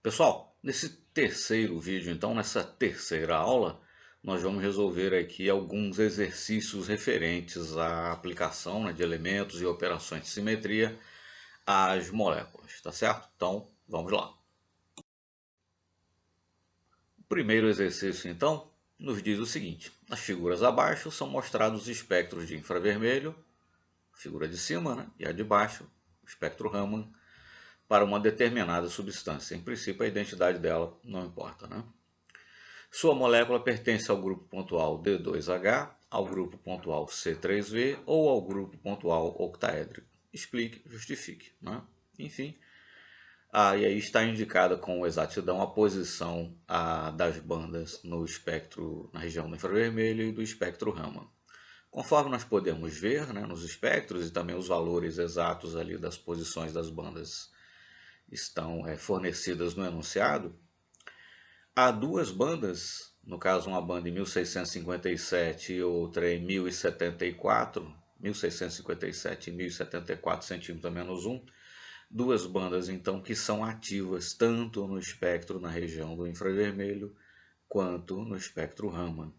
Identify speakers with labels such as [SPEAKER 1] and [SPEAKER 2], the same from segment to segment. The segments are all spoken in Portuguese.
[SPEAKER 1] Pessoal, nesse terceiro vídeo, então, nessa terceira aula, nós vamos resolver aqui alguns exercícios referentes à aplicação, de elementos e operações de simetria às moléculas, tá certo? Então, vamos lá. O primeiro exercício, então, nos diz o seguinte: nas figuras abaixo são mostrados os espectros de infravermelho, figura de cima, e a de baixo, o espectro Raman, para uma determinada substância. Em princípio, a identidade dela não importa, Sua molécula pertence ao grupo pontual D2H, ao grupo pontual C3V ou ao grupo pontual octaédrico. Explique, justifique. Enfim, e aí está indicada com exatidão a posição das bandas no espectro, na região do infravermelho e do espectro Raman. Conforme nós podemos ver nos espectros e também os valores exatos ali das posições das bandas estão fornecidas no enunciado, há duas bandas, no caso uma banda em 1657 e outra em 1074, 1657 e 1074 centímetros a menos 1, duas bandas então que são ativas tanto no espectro na região do infravermelho quanto no espectro Raman.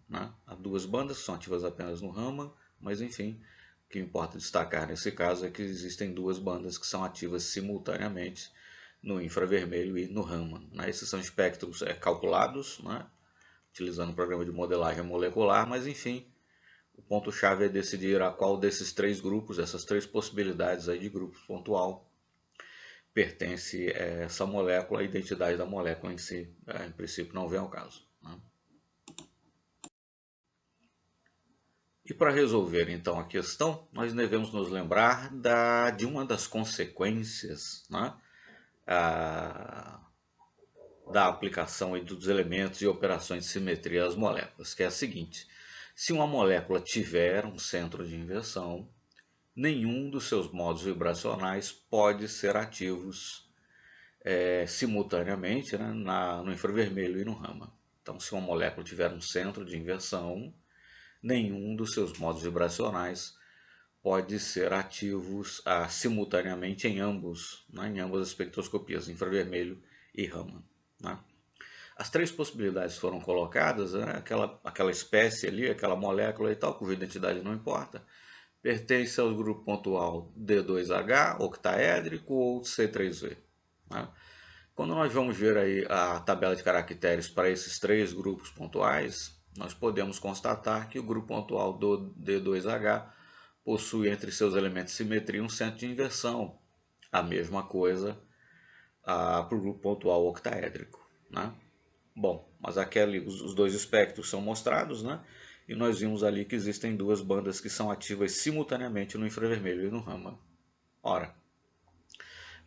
[SPEAKER 1] Há duas bandas que são ativas apenas no Raman, mas enfim, o que importa destacar nesse caso é que existem duas bandas que são ativas simultaneamente no infravermelho e no Raman. Esses são espectros calculados, utilizando o programa de modelagem molecular, mas enfim, o ponto-chave é decidir a qual desses três grupos, essas três possibilidades aí de grupo pontual, pertence essa molécula, a identidade da molécula em si, em princípio, não vem ao caso. E para resolver então a questão, nós devemos nos lembrar de uma das consequências da aplicação dos elementos e operações de simetria às moléculas, que é a seguinte: se uma molécula tiver um centro de inversão, nenhum dos seus modos vibracionais pode ser ativos simultaneamente no infravermelho e no Raman. Então, se uma molécula tiver um centro de inversão, nenhum dos seus modos vibracionais pode ser ativos simultaneamente em ambas as espectroscopias, infravermelho e Raman. As três possibilidades foram colocadas, aquela espécie ali, aquela molécula e tal, cuja identidade não importa, pertence ao grupo pontual D2H, octaédrico ou C3V. Quando nós vamos ver aí a tabela de caracteres para esses três grupos pontuais, nós podemos constatar que o grupo pontual do D2H possui entre seus elementos de simetria um centro de inversão. A mesma coisa para o grupo pontual octaédrico. Bom, mas os dois espectros são mostrados, e nós vimos ali que existem duas bandas que são ativas simultaneamente no infravermelho e no Raman. Ora,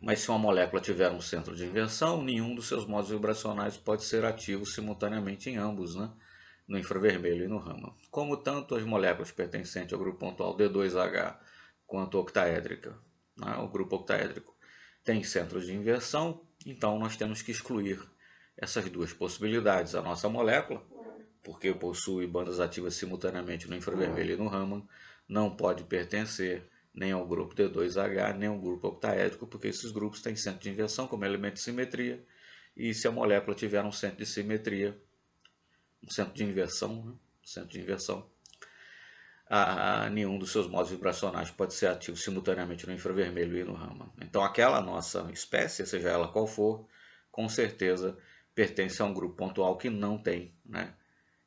[SPEAKER 1] mas se uma molécula tiver um centro de inversão, nenhum dos seus modos vibracionais pode ser ativo simultaneamente em ambos, no infravermelho e no Raman. Como tanto as moléculas pertencentes ao grupo pontual D2H quanto a octaédrica, o grupo octaédrico, tem centros de inversão, então nós temos que excluir essas duas possibilidades. A nossa molécula, porque possui bandas ativas simultaneamente no infravermelho e no Raman, não pode pertencer nem ao grupo D2H, nem ao grupo octaédrico, porque esses grupos têm centro de inversão como elemento de simetria, e se a molécula tiver um centro de simetria, um centro de inversão, nenhum dos seus modos vibracionais pode ser ativo simultaneamente no infravermelho e no Raman. Então aquela nossa espécie, seja ela qual for, com certeza pertence a um grupo pontual que não tem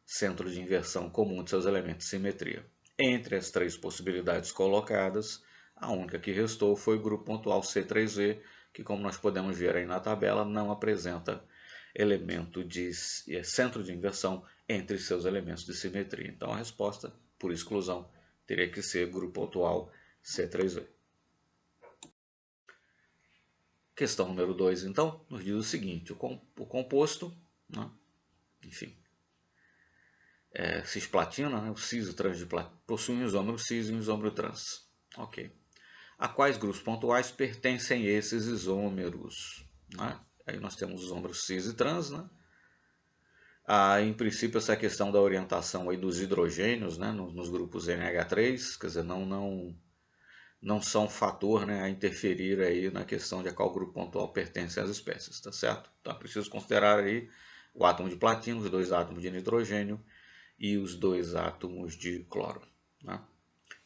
[SPEAKER 1] centro de inversão comum de seus elementos de simetria. Entre as três possibilidades colocadas, a única que restou foi o grupo pontual C3V, que, como nós podemos ver aí na tabela, não apresenta elemento de centro de inversão entre seus elementos de simetria. Então a resposta, por exclusão, teria que ser grupo pontual C3V. Questão número 2, então, nos diz o seguinte: o composto, enfim, cisplatina, o cis e trans de platina, possui um isômero cis e um isômero trans. Ok. A quais grupos pontuais pertencem esses isômeros? Aí nós temos os isômeros cis e trans, em princípio, essa questão da orientação aí dos hidrogênios nos grupos NH3, quer dizer, não são fator, né, a interferir aí na questão de a qual grupo pontual pertence às espécies, tá certo? Então é preciso considerar aí o átomo de platino, os 2 átomos de nitrogênio e os 2 átomos de cloro, né?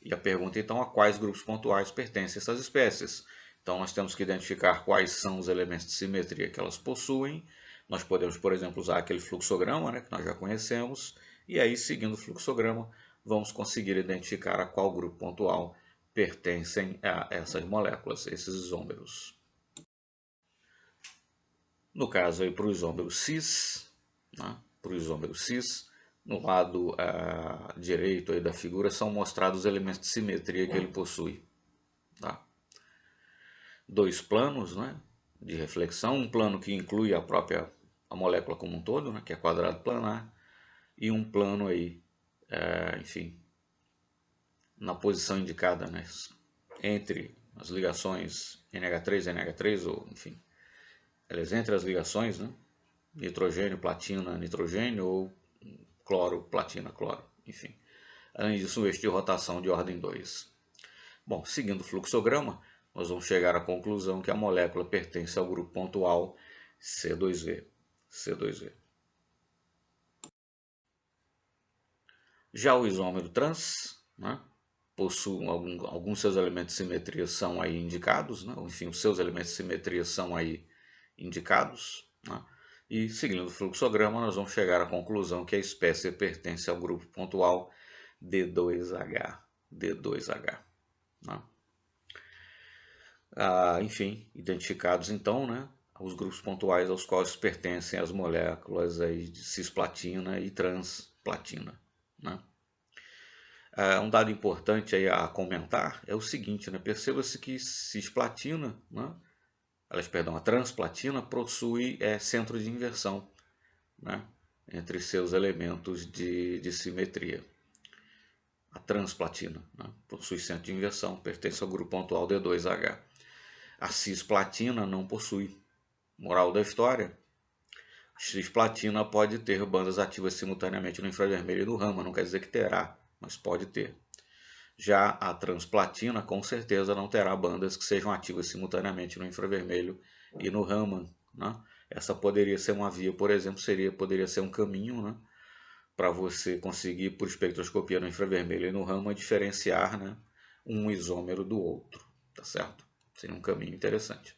[SPEAKER 1] E a pergunta então, a quais grupos pontuais pertencem essas espécies? Então nós temos que identificar quais são os elementos de simetria que elas possuem. Nós podemos, por exemplo, usar aquele fluxograma, né, que nós já conhecemos, e aí, seguindo o fluxograma, vamos conseguir identificar a qual grupo pontual pertencem a essas moléculas, esses isômeros. No caso aí para o isômero cis, né, para o isômero cis, no lado direito aí da figura são mostrados os elementos de simetria que ele possui. Tá? 2 planos, né, de reflexão, um plano que inclui a molécula como um todo, né, que é quadrado planar, e um plano aí, enfim, na posição indicada, né, entre as ligações NH3 e NH3, ou enfim, elas entre as ligações, né, nitrogênio, platina, nitrogênio, ou cloro, platina, cloro, enfim. Além disso, um eixo de rotação de ordem 2. Bom, seguindo o fluxograma, nós vamos chegar à conclusão que a molécula pertence ao grupo pontual C2V. C2V. Já o isômero trans, né, possui alguns seus elementos de simetria são aí indicados, né, enfim, os seus elementos de simetria são aí indicados, né, e seguindo o fluxograma nós vamos chegar à conclusão que a espécie pertence ao grupo pontual D2H. D2H, né. Enfim, identificados então, né, os grupos pontuais aos quais pertencem as moléculas aí de cisplatina e transplatina, né. Um dado importante aí a comentar é o seguinte, né, perceba-se que cisplatina, né, a transplatina possui centro de inversão, né, entre seus elementos de simetria. A transplatina, né, possui centro de inversão, pertence ao grupo pontual D2H. A cisplatina não possui. Moral da história: a cisplatina pode ter bandas ativas simultaneamente no infravermelho e no Raman, não quer dizer que terá, mas pode ter. Já a transplatina com certeza não terá bandas que sejam ativas simultaneamente no infravermelho e no Raman, né? Essa poderia ser uma via, por exemplo, poderia ser um caminho, né, para você conseguir, por espectroscopia no infravermelho e no Raman, diferenciar, né, um isômero do outro, tá certo? Seria um caminho interessante.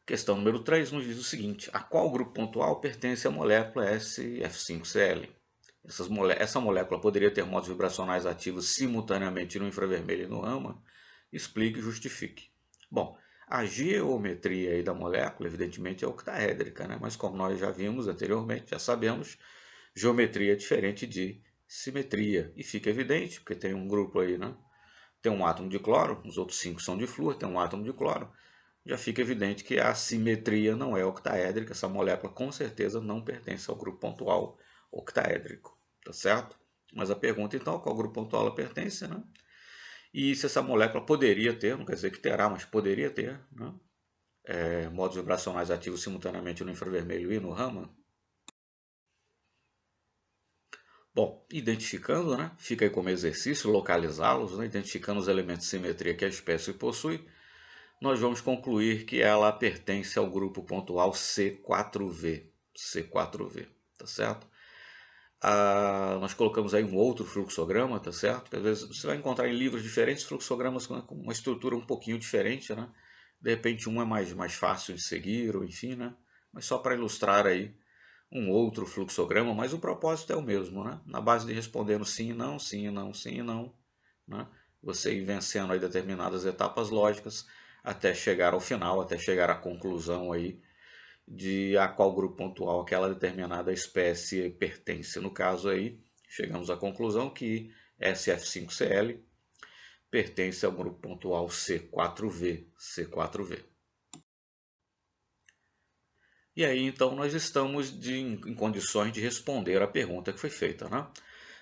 [SPEAKER 1] Questão número 3 nos diz o seguinte: a qual grupo pontual pertence a molécula SF5Cl? Essa molécula poderia ter modos vibracionais ativos simultaneamente no infravermelho e no Raman? Explique e justifique. Bom, a geometria aí da molécula, evidentemente, é octaédrica, né? Mas como nós já vimos anteriormente, já sabemos, geometria é diferente de simetria. E fica evidente, porque tem um grupo aí, né? Tem um átomo de cloro, os outros 5 são de flúor, tem um átomo de cloro. Já fica evidente que a simetria não é octaédrica, essa molécula com certeza não pertence ao grupo pontual octaédrico, tá certo? Mas a pergunta então, qual grupo pontual ela pertence, né? E se essa molécula poderia ter, não quer dizer que terá, mas poderia ter, né, modos vibracionais ativos simultaneamente no infravermelho e no Raman? Bom, identificando, né, fica aí como exercício localizá-los, né, identificando os elementos de simetria que a espécie possui, nós vamos concluir que ela pertence ao grupo pontual C4V. C4V, tá certo? Nós colocamos aí um outro fluxograma, tá certo? Que às vezes você vai encontrar em livros diferentes fluxogramas com uma estrutura um pouquinho diferente, né? De repente um é mais fácil de seguir, ou enfim, né? Mas só para ilustrar aí um outro fluxograma, mas o propósito é o mesmo, né? Na base de respondendo sim e não, sim e não, sim e não, né? Você ir vencendo aí determinadas etapas lógicas até chegar ao final, até chegar à conclusão aí de a qual grupo pontual aquela determinada espécie pertence. No caso aí, chegamos à conclusão que SF5Cl pertence ao grupo pontual C4V. C4V. E aí, então, nós estamos em condições de responder a pergunta que foi feita, né?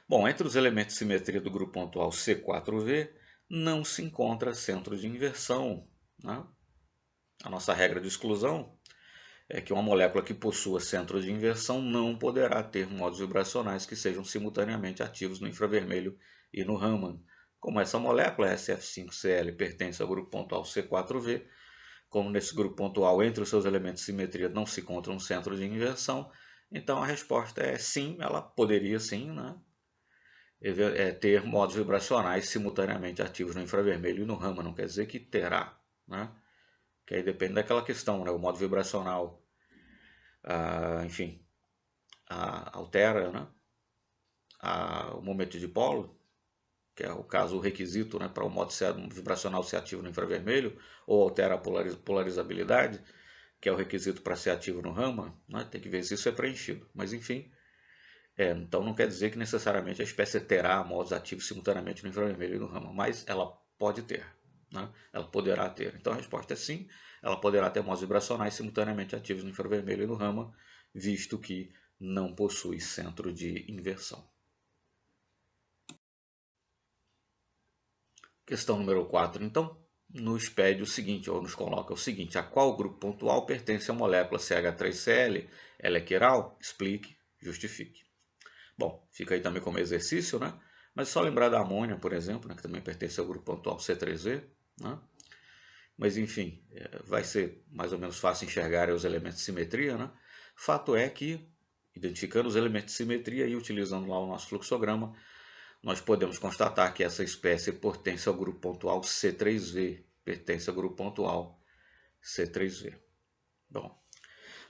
[SPEAKER 1] Bom, entre os elementos de simetria do grupo pontual C4V, não se encontra centro de inversão, né? A nossa regra de exclusão é que uma molécula que possua centro de inversão não poderá ter modos vibracionais que sejam simultaneamente ativos no infravermelho e no Raman. Como essa molécula, SF5Cl, pertence ao grupo pontual C4V, como nesse grupo pontual entre os seus elementos de simetria não se encontra um centro de inversão, então a resposta é sim, ela poderia sim, né, ter modos vibracionais simultaneamente ativos no infravermelho e no Raman, não quer dizer que terá, né? Que aí depende daquela questão, né? O modo vibracional, enfim, altera, né, o momento de dipolo, que é o caso, o requisito, né, para o modo vibracional ser ativo no infravermelho, ou altera a polarizabilidade, que é o requisito para ser ativo no Raman, né? Tem que ver se isso é preenchido. Mas enfim, então não quer dizer que necessariamente a espécie terá modos ativos simultaneamente no infravermelho e no Raman, mas ela pode ter, né? Ela poderá ter. Então a resposta é sim, ela poderá ter modos vibracionais simultaneamente ativos no infravermelho e no Raman, visto que não possui centro de inversão. Questão número 4, então, nos pede o seguinte, ou nos coloca o seguinte: a qual grupo pontual pertence a molécula CH3Cl? Ela é quiral? Explique, justifique. Bom, fica aí também como exercício, né? Mas só lembrar da amônia, por exemplo, né, que também pertence ao grupo pontual C3V, né? Mas enfim, vai ser mais ou menos fácil enxergar os elementos de simetria, né? Fato é que, identificando os elementos de simetria e utilizando lá o nosso fluxograma, nós podemos constatar que essa espécie pertence ao grupo pontual C3V, pertence ao grupo pontual C3V. Bom,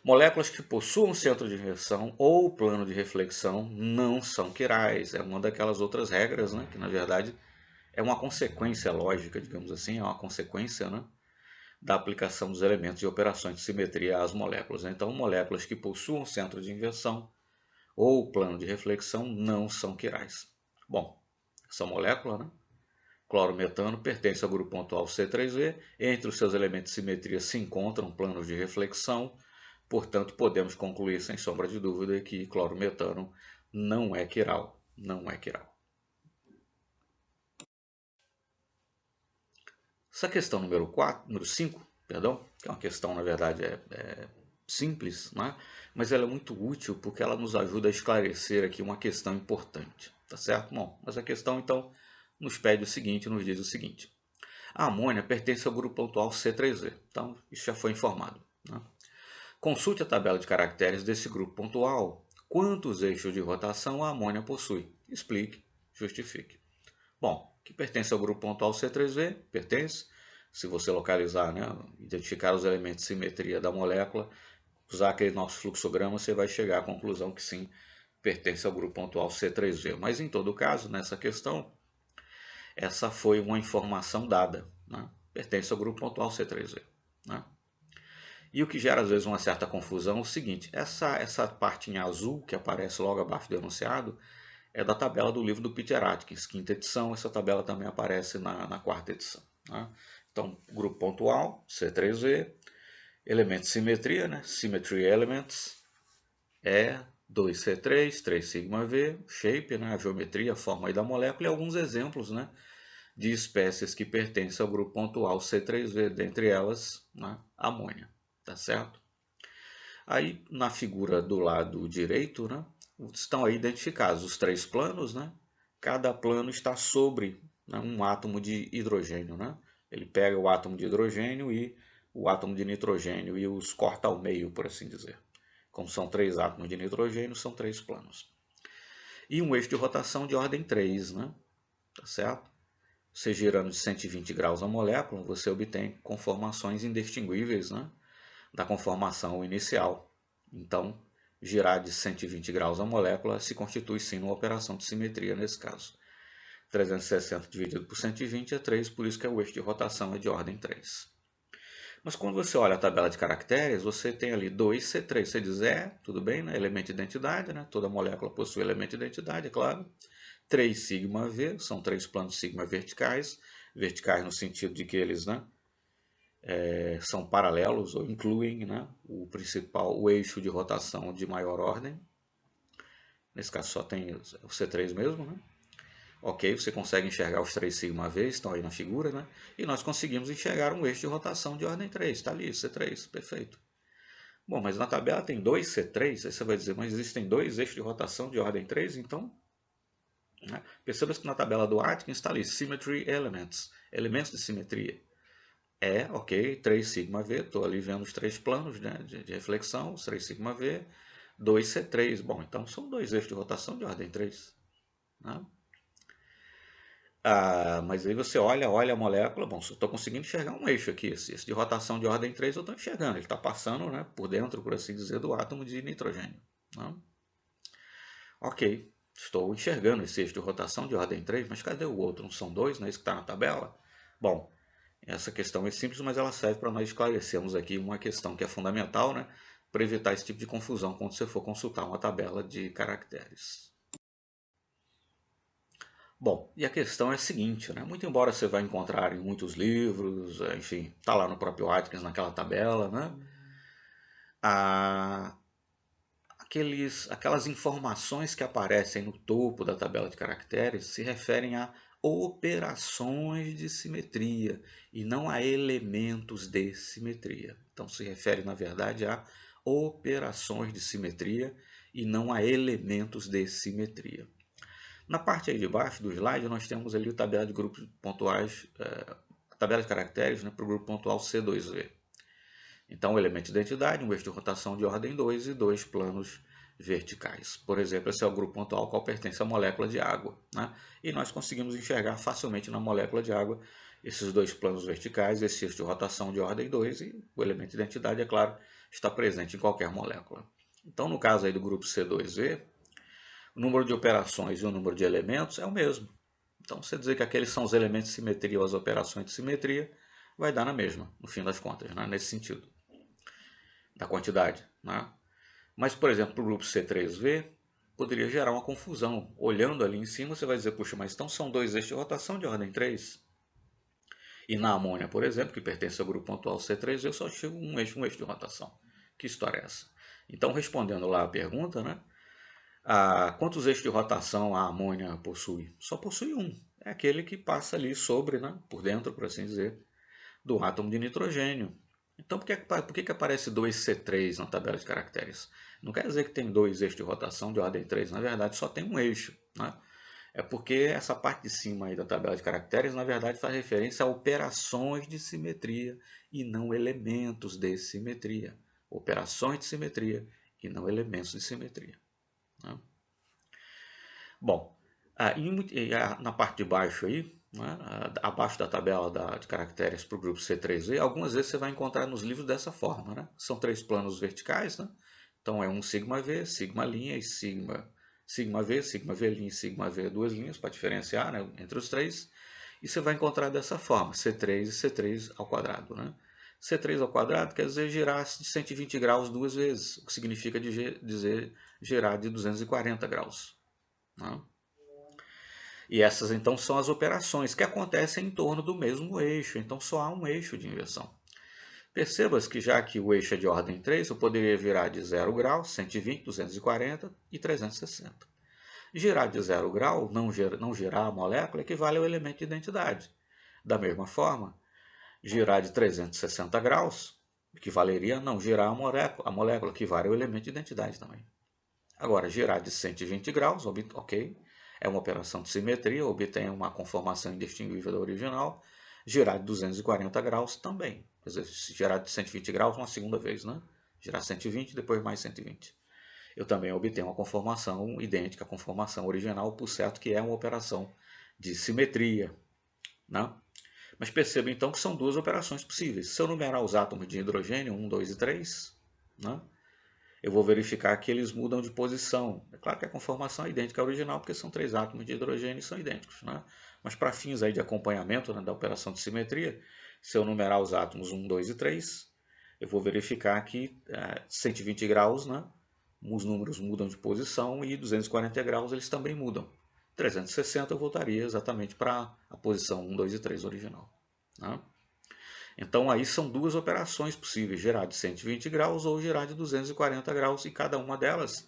[SPEAKER 1] moléculas que possuam centro de inversão ou plano de reflexão não são quirais. É uma daquelas outras regras, né, que na verdade é uma consequência lógica, digamos assim, é uma consequência, né, da aplicação dos elementos e operações de simetria às moléculas. Então, moléculas que possuam centro de inversão ou plano de reflexão não são quirais. Bom, essa molécula, né, clorometano, pertence ao grupo pontual C3V. Entre os seus elementos de simetria se encontram planos de reflexão. Portanto, podemos concluir sem sombra de dúvida que clorometano não é quiral. Não é quiral. Essa questão número 5, perdão, que é uma questão, na verdade, simples, né? Mas ela é muito útil porque ela nos ajuda a esclarecer aqui uma questão importante, tá certo? Bom, mas a questão, então, nos pede o seguinte, nos diz o seguinte: a amônia pertence ao grupo pontual C3V, então isso já foi informado, né? Consulte a tabela de caracteres desse grupo pontual. Quantos eixos de rotação a amônia possui? Explique, justifique. Bom, que pertence ao grupo pontual C3V, pertence. Se você localizar, né, identificar os elementos de simetria da molécula, usar aquele nosso fluxograma, você vai chegar à conclusão que sim, pertence ao grupo pontual C3V. Mas em todo caso, nessa questão, essa foi uma informação dada, né? Pertence ao grupo pontual C3V, né? E o que gera às vezes uma certa confusão é o seguinte: essa parte em azul que aparece logo abaixo do enunciado é da tabela do livro do Peter Atkins, quinta edição. Essa tabela também aparece na quarta edição, né? Então, grupo pontual, C3V, elementos de simetria, né? Symmetry Elements, é 2C3, 3 sigma V, shape, né? A geometria, a forma aí da molécula e alguns exemplos, né, de espécies que pertencem ao grupo pontual C3V, dentre elas, né, amônia, tá certo? Aí na figura do lado direito, né, estão aí identificados os três planos, né? Cada plano está sobre, né, um átomo de hidrogênio, né? Ele pega o átomo de hidrogênio e o átomo de nitrogênio e os corta ao meio, por assim dizer. Como são três átomos de nitrogênio, são três planos. E um eixo de rotação de ordem 3, né? Tá certo? Você girando de 120 graus a molécula, você obtém conformações indistinguíveis, né, da conformação inicial. Então, girar de 120 graus a molécula se constitui sim uma operação de simetria nesse caso. 360 dividido por 120 é 3, por isso que o eixo de rotação é de ordem 3. Mas quando você olha a tabela de caracteres, você tem ali 2C3. Você diz, tudo bem, né? Elemento de identidade, né? Toda molécula possui elemento de identidade, é claro. 3 sigma V, são três planos sigma verticais. Verticais no sentido de que eles, né, são paralelos ou incluem, né, o eixo de rotação de maior ordem. Nesse caso só tem o C3 mesmo, né? Ok, você consegue enxergar os 3 sigma V, estão aí na figura, né? E nós conseguimos enxergar um eixo de rotação de ordem 3, está ali, C3, perfeito. Bom, mas na tabela tem 2 C3, aí você vai dizer, mas existem dois eixos de rotação de ordem 3, então... Né? Perceba que na tabela do Atkins está ali, Symmetry Elements, elementos de simetria. Ok, 3 sigma V, estou ali vendo os três planos, né, de reflexão, os 3 sigma V, 2C3. Bom, então são dois eixos de rotação de ordem 3. Né? Mas aí você olha a molécula, bom, estou conseguindo enxergar um eixo aqui, esse de rotação de ordem 3 eu estou enxergando, ele está passando, né, por dentro, por assim dizer, do átomo de nitrogênio. Né? Ok, estou enxergando esse eixo de rotação de ordem 3, mas cadê o outro? Não são dois, não é isso que está na tabela? Bom, essa questão é simples, mas ela serve para nós esclarecermos aqui uma questão que é fundamental, né, para evitar esse tipo de confusão quando você for consultar uma tabela de caracteres. Bom, e a questão é a seguinte, né? Muito embora você vai encontrar em muitos livros, enfim, está lá no próprio Atkins naquela tabela, né? Aquelas informações que aparecem no topo da tabela de caracteres se referem a operações de simetria e não a elementos de simetria. Então se refere, na verdade, a operações de simetria e não a elementos de simetria. Na parte aí de baixo do slide, nós temos ali a tabela de grupos pontuais, a tabela de caracteres, né, para o grupo pontual C2V. Então, o elemento de identidade, um eixo de rotação de ordem 2 e dois planos verticais. Por exemplo, esse é o grupo pontual ao qual pertence a molécula de água. Né? E nós conseguimos enxergar facilmente na molécula de água esses dois planos verticais, esse eixo de rotação de ordem 2 e o elemento de identidade, é claro, está presente em qualquer molécula. Então, no caso aí do grupo C2V, o número de operações e o número de elementos é o mesmo. Então, você dizer que aqueles são os elementos de simetria ou as operações de simetria, vai dar na mesma, no fim das contas, né? Nesse sentido, da quantidade. Né? Mas, por exemplo, para o grupo C3V, poderia gerar uma confusão. Olhando ali em cima, você vai dizer, puxa, mas então são dois eixos de rotação de ordem 3. E na amônia, por exemplo, que pertence ao grupo pontual C3V, eu só chego um eixo de rotação. Que história é essa? Então, respondendo lá a pergunta, né? Quantos eixos de rotação a amônia possui? Só possui um. É aquele que passa ali sobre, né, por dentro, por assim dizer, do átomo de nitrogênio. Então, por que aparece 2C3 na tabela de caracteres? Não quer dizer que tem dois eixos de rotação de ordem 3, na verdade só tem um eixo. Né? É porque essa parte de cima aí da tabela de caracteres, na verdade, faz referência a operações de simetria e não elementos de simetria. Operações de simetria e não elementos de simetria. Né? Bom, na parte de baixo aí, né, abaixo da tabela de caracteres para o grupo C3V, algumas vezes você vai encontrar nos livros dessa forma. Né? São três planos verticais, né? Então é um sigma V, sigma linha e sigma V, sigma V linha e sigma V duas linhas para diferenciar, né, entre os três. E você vai encontrar dessa forma, C3 e C3 ao quadrado. Né? C3 ao quadrado quer dizer girar de 120 graus duas vezes, o que significa dizer girar de 240 graus. Né? E essas então são as operações que acontecem em torno do mesmo eixo, então só há um eixo de inversão. Percebas que já que o eixo é de ordem 3, eu poderia virar de 0 grau, 120, 240 e 360. Girar de 0 grau, não girar a molécula, equivale ao elemento de identidade. Da mesma forma, girar de 360 graus equivaleria a não girar a molécula, equivale ao elemento de identidade também. Agora, girar de 120 graus, ok, é uma operação de simetria, obtém uma conformação indistinguível da original. Girar de 240 graus também. Quer dizer, se girar de 120 graus uma segunda vez, né? Girar 120, depois mais 120. Eu também obtenho uma conformação idêntica à conformação original, por certo que é uma operação de simetria. Né? Mas perceba então que são duas operações possíveis. Se eu numerar os átomos de hidrogênio, 1, 2 e 3, né? Eu vou verificar que eles mudam de posição. É claro que a conformação é idêntica à original, porque são três átomos de hidrogênio e são idênticos. Né? Mas para fins aí de acompanhamento, né, da operação de simetria, se eu numerar os átomos 1, 2 e 3, eu vou verificar que 120 graus, né, os números mudam de posição e 240 graus eles também mudam. 360 eu voltaria exatamente para a posição 1, 2 e 3 original. Né? Então aí são duas operações possíveis, girar de 120 graus ou girar de 240 graus, e cada uma delas,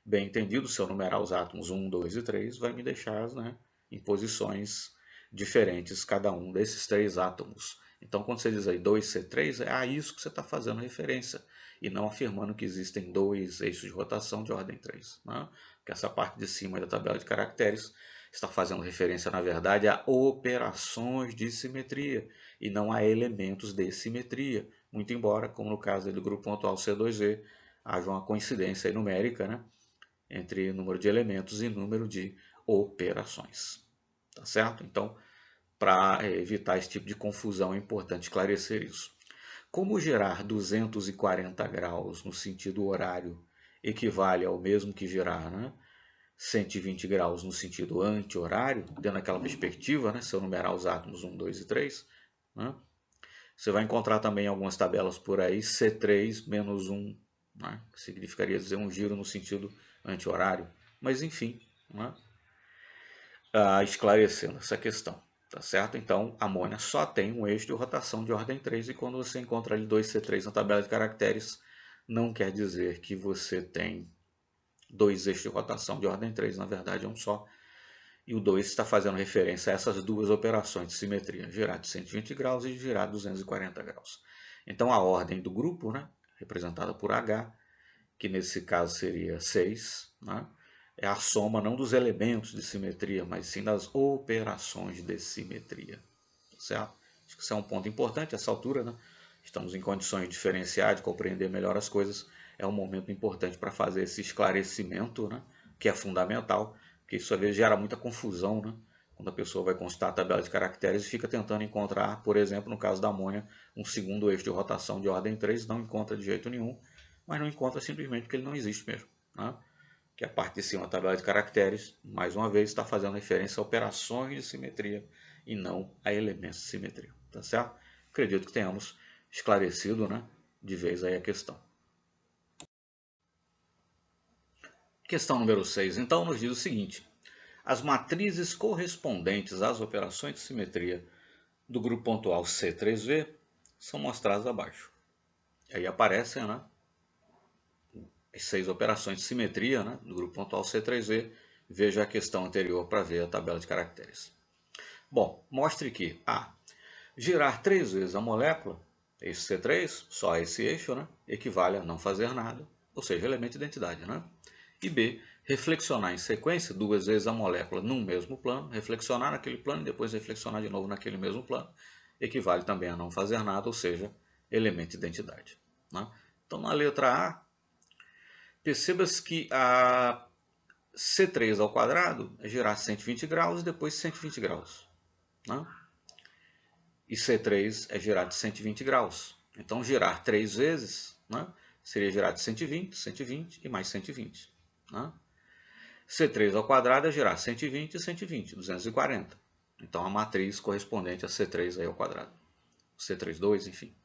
[SPEAKER 1] bem entendido, se eu numerar os átomos 1, 2 e 3, vai me deixar, né, em posições diferentes cada um desses três átomos. Então, quando você diz aí 2C3, é a isso que você está fazendo referência, e não afirmando que existem dois eixos de rotação de ordem 3. Né? Porque essa parte de cima da tabela de caracteres está fazendo referência, na verdade, a operações de simetria, e não a elementos de simetria. Muito embora, como no caso do grupo pontual C2E, haja uma coincidência numérica, né, entre número de elementos e número de operações. Tá certo? Então, para evitar esse tipo de confusão, é importante esclarecer isso. Como girar 240 graus no sentido horário equivale ao mesmo que girar, né, 120 graus no sentido anti-horário, dentro daquela perspectiva, né, se eu numerar os átomos 1, 2 e 3, né, você vai encontrar também algumas tabelas por aí, C3 menos 1, né, que significaria dizer um giro no sentido anti-horário. Mas enfim, né, esclarecendo essa questão. Tá certo? Então, a amônia só tem um eixo de rotação de ordem 3, e quando você encontra ali 2C3 na tabela de caracteres, não quer dizer que você tem dois eixos de rotação de ordem 3, na verdade é um só. E o 2 está fazendo referência a essas duas operações de simetria, girar de 120 graus e girar de 240 graus. Então, a ordem do grupo, né, representada por H, que nesse caso seria 6, né, é a soma não dos elementos de simetria, mas sim das operações de simetria. Certo? Acho que isso é um ponto importante a essa altura, né? Estamos em condições de diferenciar, de compreender melhor as coisas. É um momento importante para fazer esse esclarecimento, né? Que é fundamental, porque isso às vezes gera muita confusão, né? Quando a pessoa vai consultar a tabela de caracteres e fica tentando encontrar, por exemplo, no caso da amônia, um segundo eixo de rotação de ordem 3, não encontra de jeito nenhum, mas não encontra simplesmente porque ele não existe mesmo. Né? Que a parte de cima da tabela de caracteres, mais uma vez, está fazendo referência a operações de simetria e não a elementos de simetria. Tá certo? Acredito que tenhamos esclarecido, né, de vez aí a questão. Questão número 6, então, nos diz o seguinte: as matrizes correspondentes às operações de simetria do grupo pontual C3V são mostradas abaixo. E aí aparecem, né, as 6 operações de simetria, né, do grupo pontual C3V. Veja a questão anterior para ver a tabela de caracteres. Bom, mostre que A. Girar 3 vezes a molécula, eixo C3, só esse eixo, né, equivale a não fazer nada, ou seja, elemento de identidade. Né? E B. Reflexionar em sequência 2 vezes a molécula num mesmo plano, reflexionar naquele plano e depois reflexionar de novo naquele mesmo plano, equivale também a não fazer nada, ou seja, elemento de identidade. Né? Então, na letra A, perceba-se que a C3 ao quadrado é girar 120 graus e depois 120 graus. Né? E C3 é girar de 120 graus. Então, girar 3 vezes, né, seria girar de 120, 120 e mais 120. Né? C3 ao quadrado é girar 120 e 120, 240. Então, a matriz correspondente a C3 aí ao quadrado. C3,2, enfim.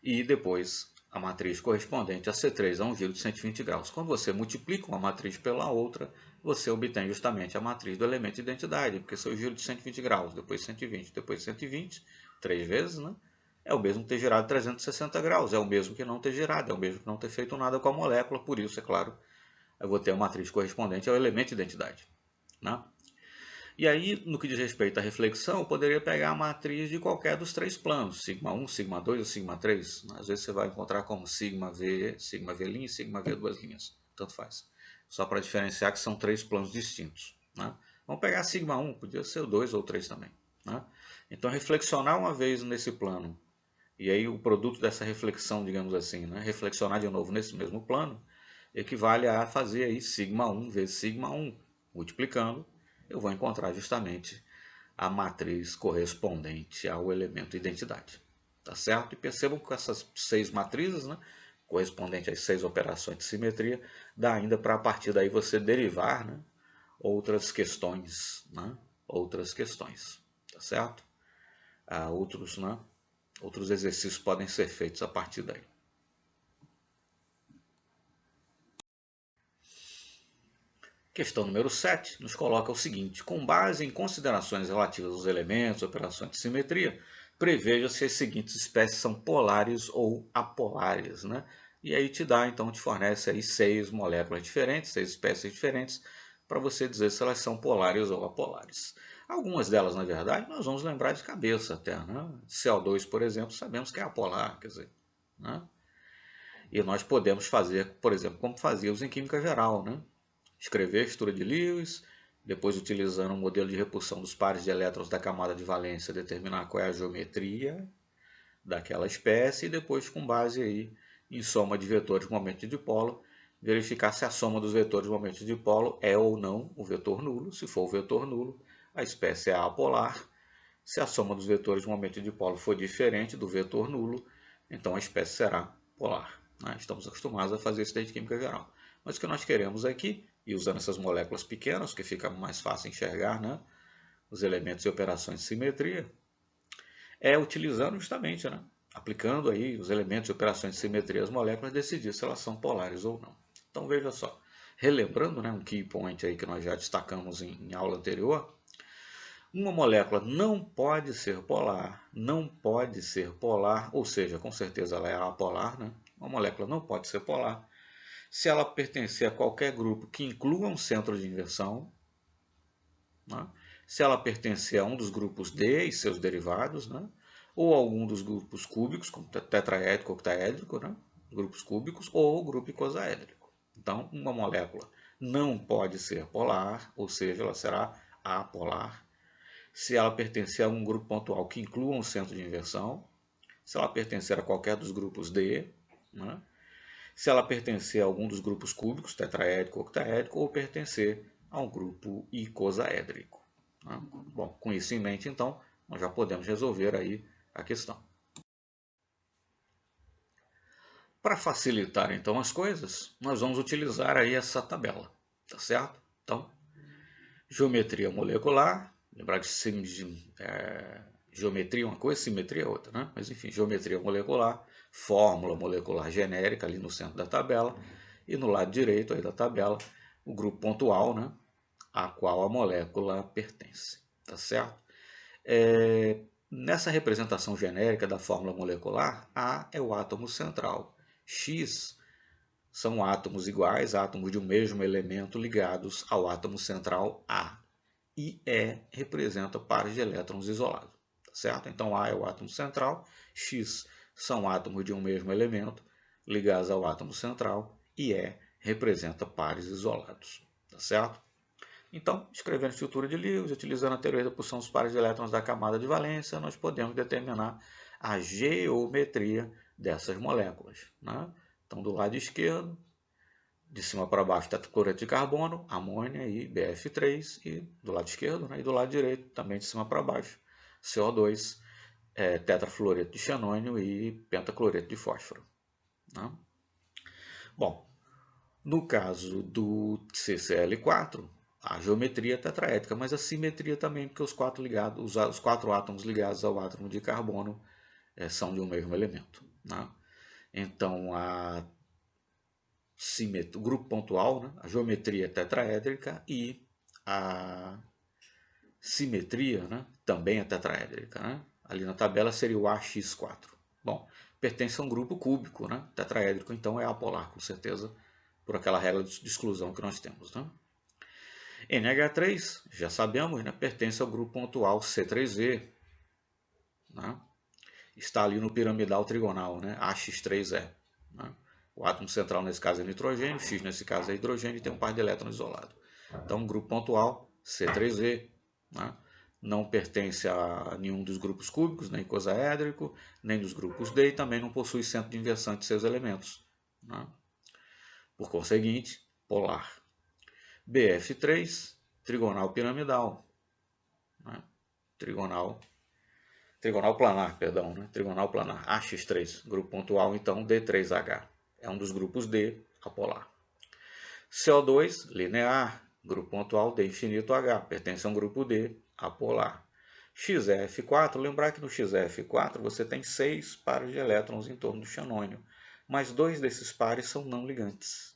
[SPEAKER 1] E depois, a matriz correspondente a C3 a um giro de 120 graus. Quando você multiplica uma matriz pela outra, você obtém justamente a matriz do elemento de identidade, porque seu giro de 120 graus, depois 120, depois 120, 3 vezes, né? É o mesmo que ter girado 360 graus, é o mesmo que não ter girado, é o mesmo que não ter feito nada com a molécula, por isso, é claro, eu vou ter a matriz correspondente ao elemento de identidade. Né? E aí, no que diz respeito à reflexão, eu poderia pegar a matriz de qualquer dos 3 planos, sigma 1, sigma 2 ou sigma 3. Às vezes você vai encontrar como sigma V' e sigma V' 2 linhas, tanto faz. Só para diferenciar que são 3 planos distintos. Né? Vamos pegar sigma 1, podia ser o 2 ou 3 também. Né? Então, reflexionar uma vez nesse plano, e aí o produto dessa reflexão, digamos assim, né? Reflexionar de novo nesse mesmo plano, equivale a fazer aí sigma 1 vezes sigma 1, multiplicando, eu vou encontrar justamente a matriz correspondente ao elemento identidade. Tá certo? E percebam que essas 6 matrizes, né, correspondentes às 6 operações de simetria, dá ainda para a partir daí você derivar, né, outras questões. Né, outras questões. Tá certo? Outros exercícios podem ser feitos a partir daí. Questão número 7 nos coloca o seguinte: com base em considerações relativas aos elementos, operações de simetria, preveja se as seguintes espécies são polares ou apolares. Né? E aí então te fornece aí 6 moléculas diferentes, 6 espécies diferentes, para você dizer se elas são polares ou apolares. Algumas delas, na verdade, nós vamos lembrar de cabeça até, né? CO2, por exemplo, sabemos que é apolar, quer dizer, né? E nós podemos fazer, por exemplo, como fazíamos em química geral, né? Escrever a estrutura de Lewis, depois utilizando um modelo de repulsão dos pares de elétrons da camada de valência, determinar qual é a geometria daquela espécie, e depois, com base aí em soma de vetores de momento de dipolo, verificar se a soma dos vetores de momento de dipolo é ou não o vetor nulo. Se for o vetor nulo, a espécie é apolar. Se a soma dos vetores de momento de dipolo for diferente do vetor nulo, então a espécie será polar. Estamos acostumados a fazer isso desde química geral. Mas o que nós queremos aqui, e usando essas moléculas pequenas, que fica mais fácil enxergar, né, os elementos e operações de simetria, é utilizando justamente, né, aplicando aí os elementos e operações de simetria às moléculas, decidir se elas são polares ou não. Então veja só, relembrando, né, um key point aí que nós já destacamos em aula anterior, uma molécula não pode ser polar, ou seja, com certeza ela é apolar, né? Uma molécula não pode ser polar se ela pertencer a qualquer grupo que inclua um centro de inversão, né? Se ela pertencer a um dos grupos D e seus derivados, né? Ou algum dos grupos cúbicos, como tetraédrico ou octaédrico, né? Grupos cúbicos, ou grupo icosaédrico. Então, uma molécula não pode ser polar, ou seja, ela será apolar, se ela pertencer a um grupo pontual que inclua um centro de inversão, se ela pertencer a qualquer dos grupos D, né? Se ela pertencer a algum dos grupos cúbicos, tetraédrico ou octaédrico, ou pertencer a um grupo icosaédrico. Né? Bom, com isso em mente, então, nós já podemos resolver aí a questão. Para facilitar, então, as coisas, nós vamos utilizar aí essa tabela, tá certo? Então, geometria molecular, lembrar que geometria é uma coisa, simetria é outra, né? Mas enfim, geometria molecular, fórmula molecular genérica ali no centro da tabela, e no lado direito aí da tabela, o grupo pontual, né? A qual a molécula pertence, tá certo? Nessa representação genérica da fórmula molecular, A é o átomo central, X são átomos iguais, átomos de um mesmo elemento ligados ao átomo central A. E E representa pares de elétrons isolados, tá certo? Então A é o átomo central, X são átomos de um mesmo elemento ligados ao átomo central e E representa pares isolados, tá certo? Então, escrevendo a estrutura de Lewis, utilizando a teoria da pulsão dos pares de elétrons da camada de valência, nós podemos determinar a geometria dessas moléculas, né? Então, do lado esquerdo, de cima para baixo, tetracloreto de carbono, amônia e BF3, e do lado esquerdo, né? E do lado direito, também de cima para baixo, CO2, tetrafluoreto de xenônio e pentacloreto de fósforo. Né? Bom, no caso do CCl4, a geometria é tetraédrica, mas a simetria também, porque os quatro átomos ligados ao átomo de carbono são de um mesmo elemento. Né? Então, o grupo pontual, né? A geometria é tetraédrica e a simetria, né? Também é tetraédrica. Né? Ali na tabela seria o AX4. Bom, pertence a um grupo cúbico, né? Tetraédrico, então é apolar, com certeza, por aquela regra de exclusão que nós temos. Né? NH3, já sabemos, né? Pertence ao grupo pontual C3V. Né? Está ali no piramidal trigonal, né? AX3E. Né? O átomo central nesse caso é nitrogênio, X nesse caso é hidrogênio e tem um par de elétrons isolado. Então, grupo pontual C3V, né? Não pertence a nenhum dos grupos cúbicos, nem icosaédrico, nem dos grupos D e também não possui centro de inversão de seus elementos. Né? Por conseguinte, polar. BF3, trigonal piramidal. Né? Trigonal planar, perdão, né? Trigonal planar, AX3, grupo pontual, então D3H. É um dos grupos D, apolar. CO2, linear, grupo pontual D infinito H, pertence a um grupo D, apolar. XF4, lembrar que no XF4 você tem 6 pares de elétrons em torno do xenônio, mas 2 desses pares são não ligantes.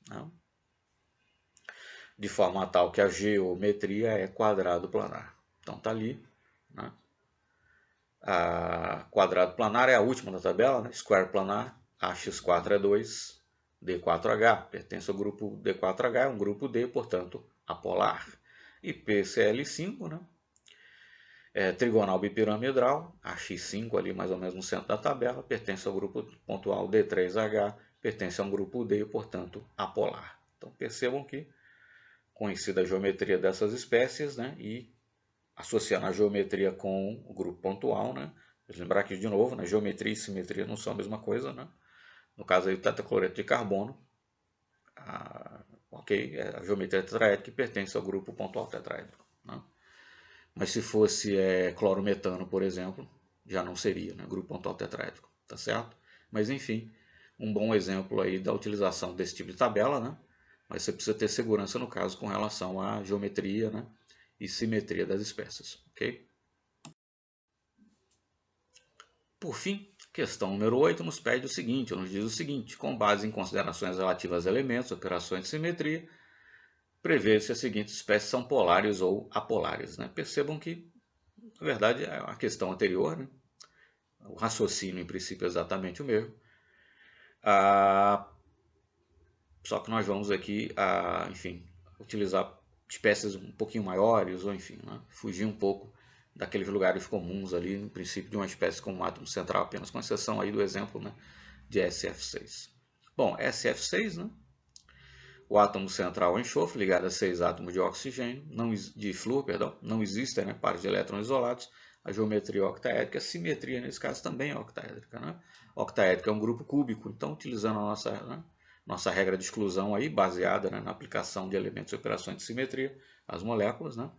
[SPEAKER 1] Não? De forma tal que a geometria é quadrado planar. Então está ali, né? A quadrado planar é a última da tabela, né? Square planar, AX4 é 2, D4H, pertence ao grupo D4H, é um grupo D, portanto, apolar. E PCl5, né? Trigonal bipiramidal, a X5 ali mais ou menos no centro da tabela, pertence ao grupo pontual D3H, pertence a um grupo D, portanto, apolar. Então percebam que, conhecida a geometria dessas espécies, né, e associando a geometria com o grupo pontual, né, lembrar aqui de novo, né, geometria e simetria não são a mesma coisa, né, no caso aí o tetracloreto de carbono, a geometria tetraédrica pertence ao grupo pontual tetraédrico, né. Mas se fosse clorometano, por exemplo, já não seria, né? Grupo pontual tetraédrico, tá certo? Mas enfim, um bom exemplo aí da utilização desse tipo de tabela, né? Mas você precisa ter segurança no caso com relação à geometria, né? E simetria das espécies, ok? Por fim, questão número 8 nos pede o seguinte, nos diz o seguinte: com base em considerações relativas a elementos, operações de simetria, prevê se as seguintes espécies são polares ou apolares, né? Percebam que, na verdade, é a questão anterior, né? O raciocínio, em princípio, é exatamente o mesmo. Só que nós vamos aqui, enfim, utilizar espécies um pouquinho maiores, ou enfim, né? Fugir um pouco daqueles lugares comuns ali, em princípio, de uma espécie com um átomo central apenas, com exceção aí do exemplo, né, de SF6. Bom, SF6, né? O átomo central é enxofre, ligado a 6 átomos de oxigênio, de flúor, perdão, não existem, né, pares de elétrons isolados. A geometria octaédrica, a simetria nesse caso também é octaédrica, né? Octaédrica é um grupo cúbico, então utilizando a nossa regra de exclusão aí, baseada, né, na aplicação de elementos e operações de simetria, as moléculas, né?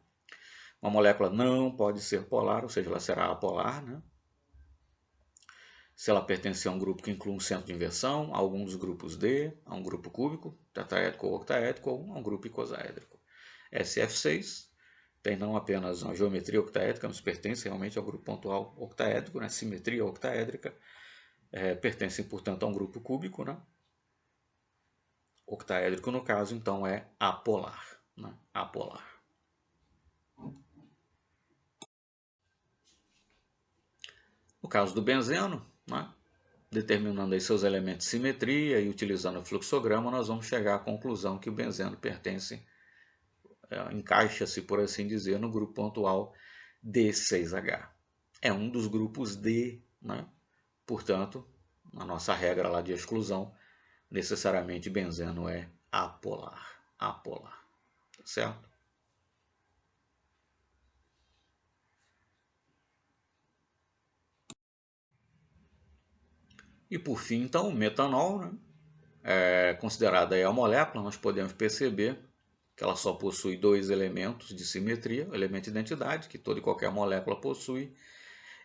[SPEAKER 1] Uma molécula não pode ser polar, ou seja, ela será apolar, né? Se ela pertencer a um grupo que inclui um centro de inversão, a algum dos grupos D, a um grupo cúbico, tetraédrico ou octaédrico, ou a um grupo icosaédrico. SF6 tem não apenas uma geometria octaédrica, mas pertence realmente ao grupo pontual octaédrico, né? Simetria octaédrica, pertence, portanto, a um grupo cúbico, né? Octaédrico, no caso, então, é apolar, né? Apolar. No caso do benzeno, né? Determinando aí seus elementos de simetria e utilizando o fluxograma, nós vamos chegar à conclusão que o benzeno pertence, encaixa-se, por assim dizer, no grupo pontual D6H. É um dos grupos D, né? Portanto, a nossa regra lá de exclusão, necessariamente benzeno é apolar. Apolar, tá certo? E por fim, então, o metanol, né? Considerada aí a molécula, nós podemos perceber que ela só possui dois elementos de simetria, o elemento de identidade, que toda e qualquer molécula possui,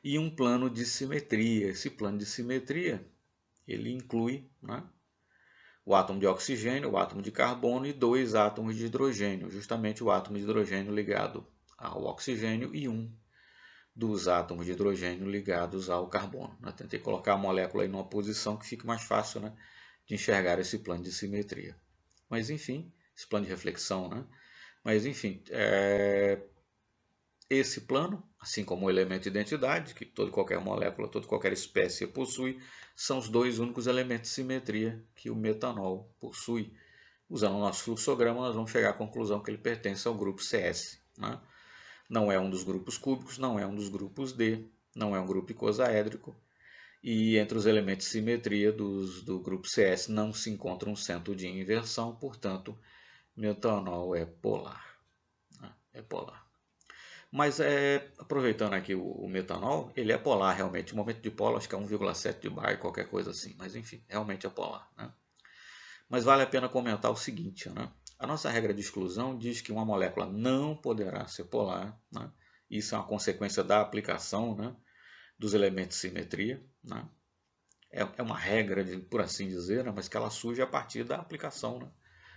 [SPEAKER 1] e um plano de simetria. Esse plano de simetria, ele inclui, né, o átomo de oxigênio, o átomo de carbono e dois átomos de hidrogênio, justamente o átomo de hidrogênio ligado ao oxigênio e um dos átomos de hidrogênio ligados ao carbono. Eu tentei colocar a molécula em uma posição que fique mais fácil, né, de enxergar esse plano de simetria. Mas enfim, esse plano de reflexão, né? Mas enfim, esse plano, assim como o elemento de identidade, que toda e qualquer molécula, toda e qualquer espécie possui, são os dois únicos elementos de simetria que o metanol possui. Usando o nosso fluxograma, nós vamos chegar à conclusão que ele pertence ao grupo CS. Né? Não é um dos grupos cúbicos, não é um dos grupos D, não é um grupo icosaédrico. E entre os elementos de simetria do grupo CS não se encontra um centro de inversão, portanto, metanol é polar. Né? É polar. Mas aproveitando aqui o metanol, ele é polar realmente. O momento de polo acho que é 1,7 de Bar, qualquer coisa assim. Mas enfim, realmente é polar. Né? Mas vale a pena comentar o seguinte, né? A nossa regra de exclusão diz que uma molécula não poderá ser polar. Né? Isso é uma consequência da aplicação, né, dos elementos de simetria. Né? É uma regra, por assim dizer, né, mas que ela surge a partir da aplicação, né,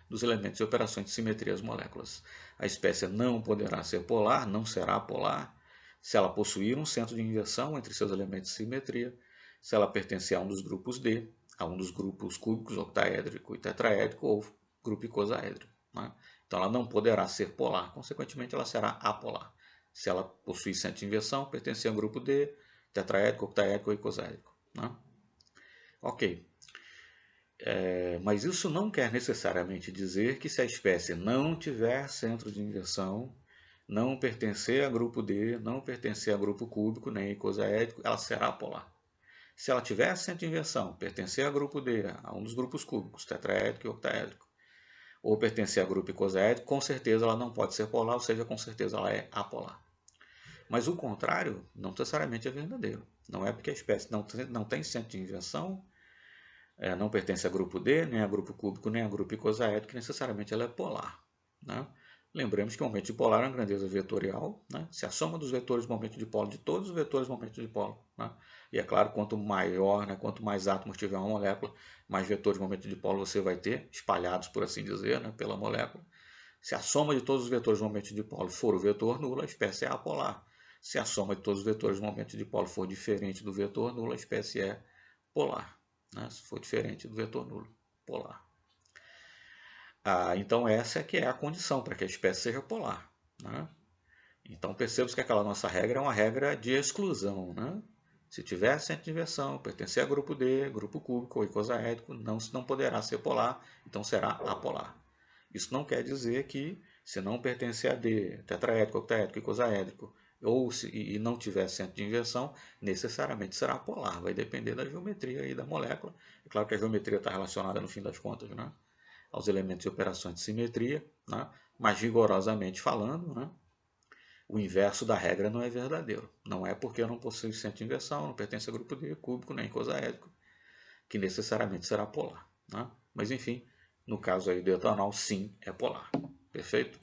[SPEAKER 1] dos elementos e operações de simetria às moléculas. A espécie não poderá ser polar, não será polar, se ela possuir um centro de inversão entre seus elementos de simetria, se ela pertencer a um dos grupos D, a um dos grupos cúbicos, octaédrico e tetraédrico, ou grupo icosaédrico. Né? Então ela não poderá ser polar, consequentemente ela será apolar. Se ela possui centro de inversão, pertencer ao grupo D, tetraédrico, octaédrico ou icosaédrico. Né? Ok. Mas isso não quer necessariamente dizer que se a espécie não tiver centro de inversão, não pertencer a grupo D, não pertencer a grupo cúbico, nem icosaédrico, ela será polar. Se ela tiver centro de inversão, pertencer a grupo D, a um dos grupos cúbicos, tetraédrico e octaédrico, ou pertencer a grupo icosaédrico, com certeza ela não pode ser polar, ou seja, com certeza ela é apolar. Mas o contrário não necessariamente é verdadeiro. Não é porque a espécie não tem centro de inversão, não pertence a grupo D, nem a grupo cúbico, nem a grupo icosaédrico, que necessariamente ela é polar. Né? Lembremos que o momento dipolar é uma grandeza vetorial, né? Se a soma dos vetores de momento dipolo de todos os vetores de momento dipolo. Né? E é claro, quanto maior, né, quanto mais átomos tiver uma molécula, mais vetores de momento dipolo você vai ter, espalhados, por assim dizer, né, pela molécula. Se a soma de todos os vetores de momento dipolo for o vetor nulo, a espécie é apolar. Se a soma de todos os vetores de momento dipolo for diferente do vetor nulo, a espécie é polar. Né? Se for diferente do vetor nulo, polar. Então essa é que é a condição para que a espécie seja polar. Né? Então percebamos que aquela nossa regra é uma regra de exclusão. Né? Se tiver centro de inversão, pertencer a grupo D, grupo cúbico ou icosaédrico, não poderá ser polar, então será apolar. Isso não quer dizer que, se não pertencer a D, tetraédrico, octaédrico, icosaédrico, e não tiver centro de inversão, necessariamente será polar. Vai depender da geometria aí da molécula. É claro que a geometria está relacionada, no fim das contas, né, aos elementos e operações de simetria, né, mas rigorosamente falando, né, o inverso da regra não é verdadeiro. Não é porque eu não possuo centro de inversão, não pertence a grupo D, cúbico, nem icosaédrico, que necessariamente será polar. Né? Mas enfim, no caso aí do etanol, sim, é polar. Perfeito?